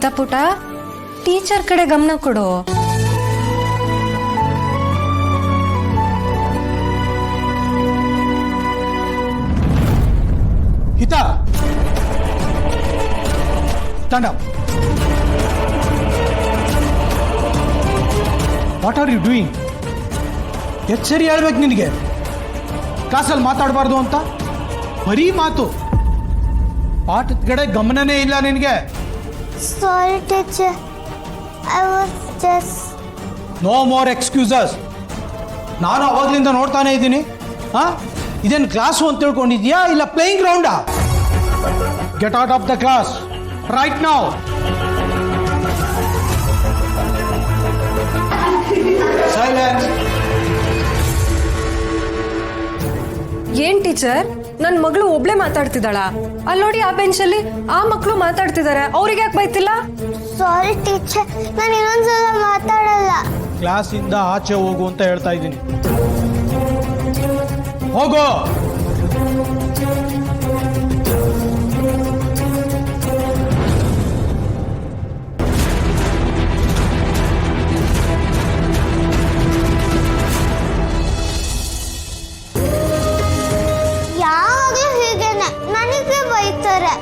ಗೀತಾ ಪುಟ, ಟೀಚರ್ ಕಡೆ ಗಮನ ಕೊಡು. Geeta, stand up. What are you doing? ಎಷ್ಟು ಸರಿ ಹೇಳ್ಬೇಕು ನಿನಗೆ ಕ್ಲಾಸಲ್ಲಿ ಮಾತಾಡಬಾರ್ದು ಅಂತ? ಬರೀ ಮಾತು, ಪಾಠದ ಕಡೆ ಗಮನನೇ ಇಲ್ಲ ನಿನಗೆ. Sorry, teacher. I was just... no more excuses. ನಾನು ಅವಾಗ್ಲಿಂದ ನೋಡ್ತಾನೆ ಇದ್ದೀನಿ. ಇದೇನು ಕ್ಲಾಸು ಅಂತ ತಿಳ್ಕೊಂಡಿದ್ಯಾ ಇಲ್ಲ ಪ್ಲೇಯಿಂಗ್ ಗ್ರೌಂಡಾ? Get out of the class right now. Silence. ಏನ್ ಟೀಚರ್, ನನ್ ಮಗಳು ಒಬ್ಳೆ ಮಾತಾಡ್ತಿದ್ದಾಳ? ಅಲ್ಲಿ ನೋಡಿ, ಆ ಬೆಂಚಲ್ಲಿ ಆ ಮಕ್ಕಳು ಮಾತಾಡ್ತಿದ್ದಾರೆ, ಅವ್ರಿಗೆ ಯಾಕೆ ಬೈತಿಲ್ಲ? ಸಾರಿ ಟೀಚರ್, ನಾನು ಇನ್ನೊಂದ್ಸಲ ಮಾತಾಡಲ್ಲ. ಕ್ಲಾಸಿಂದ ಆಚೆ ಹೋಗು ಅಂತ ಹೇಳ್ತಾ ಇದ್ದೀನಿ. ಹೋಗೋ. ಯಾವಾಗಲೂ ಹೀಗೇನೆ, ನನಗೆ ಬೈತಾರೆ.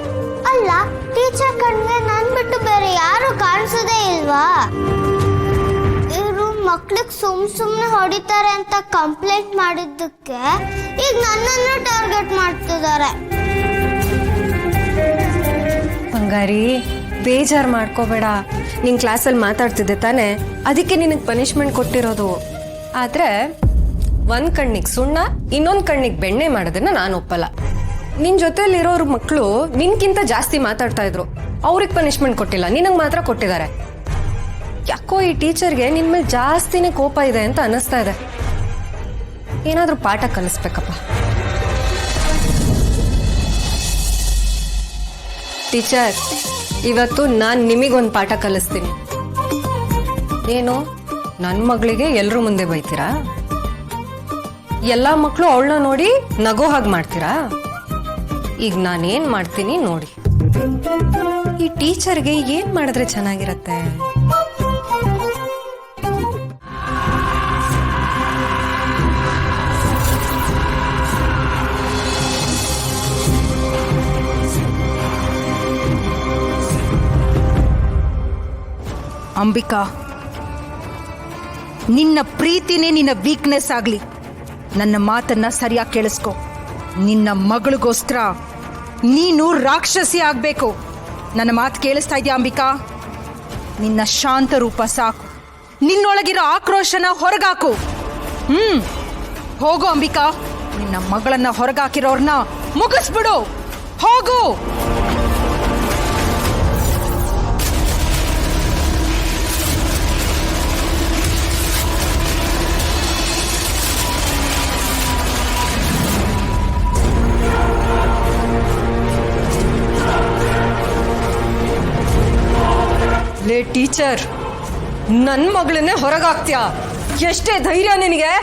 ಅಲ್ಲ, ಟೀಚರ್ ಕಣ್ಗೆ ನನ್ ಬಿಟ್ಟು ಬೇರೆ ಯಾರು ಕಾಣಿಸೋದೇ ಇಲ್ವಾ? ಇವರು ಮಕ್ಳಿಗೆ ಸುಮ್ನೆ ಹೊಡಿತಾರೆ ಅಂತ ಕಂಪ್ಲೇಂಟ್ ಮಾಡಿದ್ದಕ್ಕೆ ಈಗ ನನ್ನನ್ನು ಟಾರ್ಗೆಟ್ ಮಾಡ್ತಿದ್ದಾರೆ. ಬಂಗಾರಿ, ಬೇಜಾರ್ ಮಾಡ್ಕೋಬೇಡ. ನಿನ್ ಕ್ಲಾಸಲ್ಲಿ ಮಾತಾಡ್ತಿದ್ದೆ ತಾನೆ, ಅದಕ್ಕೆ ನಿನಗೆ ಪನಿಷ್ಮೆಂಟ್ ಕೊಟ್ಟಿರೋದು. ಆದ್ರೆ ಒಂದ್ ಕಣ್ಣಿಗೆ ಸುಣ್ಣ, ಇನ್ನೊಂದ್ ಕಣ್ಣಿಗೆ ಬೆಣ್ಣೆ ಮಾಡೋದನ್ನ ನಾನು ಒಪ್ಪಲ್ಲ. ನಿನ್ ಜೊತೆಲಿರೋರ್ ಮಕ್ಕಳು ನಿನ್ಕಿಂತ ಜಾಸ್ತಿ ಮಾತಾಡ್ತಾ ಇದ್ರು, ಅವ್ರಿಗೆ ಪನಿಷ್ಮೆಂಟ್ ಕೊಟ್ಟಿಲ್ಲ, ನಿನಗ್ ಮಾತ್ರ ಕೊಟ್ಟಿದ್ದಾರೆ. ಯಾಕೋ ಈ ಟೀಚರ್ಗೆ ನಿನ್ ಮೇಲೆ ಜಾಸ್ತಿನೇ ಕೋಪ ಇದೆ ಅಂತ ಅನ್ನಿಸ್ತಾ ಇದೆ. ಏನಾದ್ರೂ ಪಾಠ ಕಲಿಸ್ಬೇಕಪ್ಪ. ಟೀಚರ್, ಇವತ್ತು ನಾನ್ ನಿಮಗೊಂದು ಪಾಠ ಕಲಿಸ್ತೀನಿ. ಏನು, ನನ್ನ ಮಗಳಿಗೆ ಎಲ್ರೂ ಮುಂದೆ ಬೈತೀರಾ? ಎಲ್ಲಾ ಮಕ್ಕಳು ಅವಳನ್ನ ನೋಡಿ ನಗೋ ಹಾಗೆ ಮಾಡ್ತೀರಾ? ಈಗ ನಾನೇನ್ ಮಾಡ್ತೀನಿ ನೋಡಿ. ಈ ಟೀಚರ್ಗೆ ಏನ್ ಮಾಡಿದ್ರೆ ಚೆನ್ನಾಗಿರತ್ತೆ? ಅಂಬಿಕಾ, ನಿನ್ನ ಪ್ರೀತಿನೇ ನಿನ್ನ ವೀಕ್ನೆಸ್ ಆಗ್ಲಿ. ನನ್ನ ಮಾತನ್ನ ಸರಿಯಾಗಿ ಕೇಳಿಸ್ಕೊ. ನಿನ್ನ ಮಗಳಿಗೋಸ್ಕರ ನೀನು ರಾಕ್ಷಸಿ ಆಗ್ಬೇಕು. ನನ್ನ ಮಾತು ಕೇಳಿಸ್ತಾ ಇದೆಯಾ ಅಂಬಿಕಾ? ನಿನ್ನ ಶಾಂತ ರೂಪ ಸಾಕು. ನಿನ್ನೊಳಗಿರೋ ಆಕ್ರೋಶನ ಹೊರಗಾಕು. ಹೋಗು ಅಂಬಿಕಾ, ನಿನ್ನ ಮಗಳನ್ನ ಹೊರಗಾಕಿರೋರ್ನ ಮುಗಿಸ್ಬಿಡು. ಹೋಗು. ಲೇ ಟೀಚರ್, ನನ್ ಮಗಳನ್ನೇ ಹೊರಗಾಕ್ತ್ಯಾ? ಎಷ್ಟೇ ಧೈರ್ಯ ನಿನಗೆ?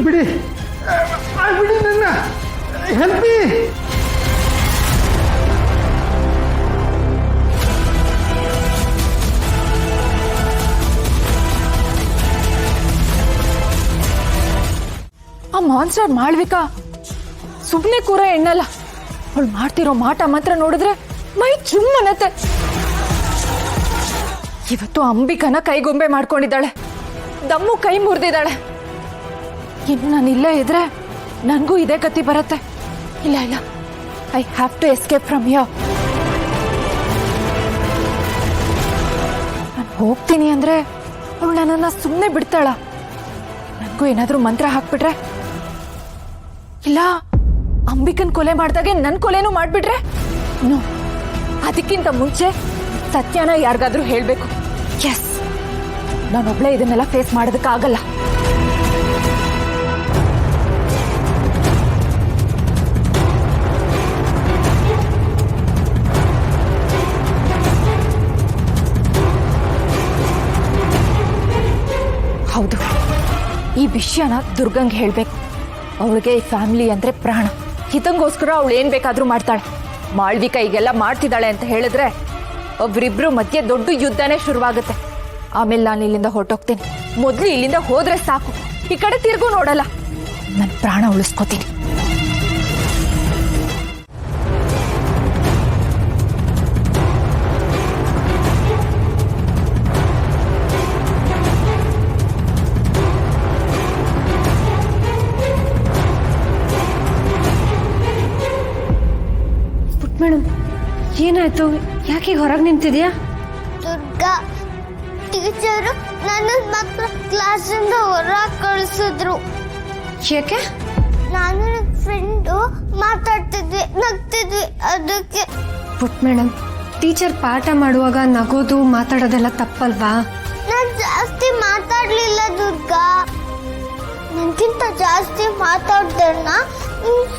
ಬಿಡಿ ಬಿಡಿ, ನನ್ನ ಹೆಲ್ಪ್ ಮೀ. ಆ ಮಾನ್ಸ್ಟರ್ ಮಾಳ್ವಿಕಾ ಸುಮ್ಮನೆ ಕೂರ ಎಣ್ಣಲ್ಲ. ಅವಳು ಮಾಡ್ತಿರೋ ಮಾಟ ಮಾತ್ರ ನೋಡಿದ್ರೆ ಮೈ ಚುಮ್ ಅನ್ನತ್ತೆ. ಇವತ್ತು ಅಂಬಿಕನ ಕೈಗೊಂಬೆ ಮಾಡ್ಕೊಂಡಿದ್ದಾಳೆ, ದಮ್ಮು ಕೈ ಮುರಿದಿದ್ದಾಳೆ. ಇನ್ನು ನಾನು ಇಲ್ಲೇ ಇದ್ರೆ ನನಗೂ ಇದೇ ಗತಿ ಬರುತ್ತೆ. ಇಲ್ಲ ಇಲ್ಲ, I have to escape from here. ನಾನು ಹೋಗ್ತೀನಿ ಅಂದ್ರೆ ಅವಳು ನನ್ನನ್ನು ಸುಮ್ಮನೆ ಬಿಡ್ತಾಳ? ನನಗೂ ಏನಾದರೂ ಮಂತ್ರ ಹಾಕ್ಬಿಟ್ರೆ, ಇಲ್ಲ ಅಂಬಿಕನ್ ಕೊಲೆ ಮಾಡ್ದಾಗೆ ನನ್ನ ಕೊಲೆನೂ ಮಾಡ್ಬಿಟ್ರೆ? ನೋ, ಅದಕ್ಕಿಂತ ಮುಂಚೆ ಸತ್ಯನ ಯಾರಿಗಾದ್ರೂ ಹೇಳ್ಬೇಕು. ಎಸ್, ನಾನೊಬ್ಳೆ ಇದನ್ನೆಲ್ಲ ಫೇಸ್ ಮಾಡೋದಕ್ಕಾಗಲ್ಲ. ವಿಷಯನ ದುರ್ಗಂಗೆ ಹೇಳ್ಬೇಕು. ಅವಳಿಗೆ ಈ ಫ್ಯಾಮಿಲಿ ಅಂದ್ರೆ ಪ್ರಾಣ. ಹಿತಂಗೋಸ್ಕರ ಅವಳು ಏನ್ ಬೇಕಾದ್ರೂ ಮಾಡ್ತಾಳೆ. ಮಾಳ್ವಿಕಾ ಈಗೆಲ್ಲ ಮಾಡ್ತಿದ್ದಾಳೆ ಅಂತ ಹೇಳಿದ್ರೆ ಒಬ್ರಿಬ್ರು ಮಧ್ಯೆ ದೊಡ್ಡ ಯುದ್ಧನೇ ಶುರುವಾಗುತ್ತೆ. ಆಮೇಲೆ ನಾನು ಇಲ್ಲಿಂದ ಹೊರಟೋಗ್ತೀನಿ. ಮೊದಲು ಇಲ್ಲಿಂದ ಹೋದ್ರೆ ಸಾಕು, ಈ ಕಡೆ ತಿರ್ಗೂ ನೋಡಲ್ಲ. ನನ್ನ ಪ್ರಾಣ ಉಳಿಸ್ಕೋತೀನಿ. ಮೇಡಮ್, ಏನಾಯ್ತು? ಯಾಕೆ ಹೊರಗೆ ನಿಂತಿದ್ಯಾ? ದುರ್ಗಾ ಟೀಚರು ನನ್ನ ಮಾತ್ರ ಕ್ಲಾಸಿಂದ ಹೊರಗೆ ಕಳಿಸಿದ್ರು. ಯಾಕೆ? ನಾನು ನನ್ನ ಫ್ರೆಂಡು ಮಾತಾಡ್ತಿದ್ವಿ, ನಗ್ತಿದ್ವಿ, ಅದಕ್ಕೆ. ಪುಟ್ ಮೇಡಮ್, ಟೀಚರ್ ಪಾಠ ಮಾಡುವಾಗ ನಗೋದು ಮಾತಾಡೋದೆಲ್ಲ ತಪ್ಪಲ್ವಾ? ನಾನು ಜಾಸ್ತಿ ಮಾತಾಡ್ಲಿಲ್ಲ ದುರ್ಗಾ. ನನಗಿಂತ ಜಾಸ್ತಿ ಮಾತಾಡ್ದನ್ನ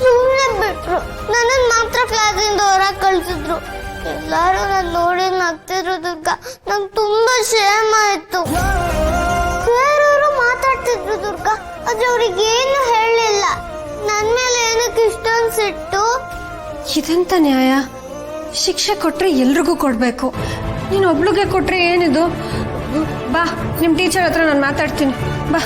ಸುಮ್ಮನೆ ಬಿಟ್ರು. ನನ್ನನ್ನು ಮಾತ್ರ ಕ್ಲಾಸಿಂದ ಹೊರಗೆ ಕಳಿಸಿದ್ರು. ಎಲ್ಲರೂ ನಾನು ನೋಡಿ ನಗ್ತಿದ್ರು ದುರ್ಗಾ. ನಂಗೆ ತುಂಬಾ ಕ್ಷೇಮ ಆಯ್ತು. ಬೇರೆಯವರು ಮಾತಾಡ್ತಿದ್ರು ದುರ್ಗಾ, ಆದ್ರೆ ಅವ್ರಿಗೆ ಏನು ಹೇಳಲಿಲ್ಲ. ನನ್ನ ಮೇಲೆ ಏನಕ್ಕೆ ಇಷ್ಟೊಂದು ಸಿಟ್ಟು? ಇದೆಂತ ನ್ಯಾಯ? ಶಿಕ್ಷೆ ಕೊಟ್ರೆ ಎಲ್ರಿಗೂ ಕೊಡ್ಬೇಕು. ನೀನು ಒಬ್ಳಿಗೆ ಕೊಟ್ರೆ ಏನಿದು? ಬಾ, ನಿಮ್ಮ ಟೀಚರ್ ಹತ್ರ ನಾನು ಮಾತಾಡ್ತೀನಿ. ಬಾ.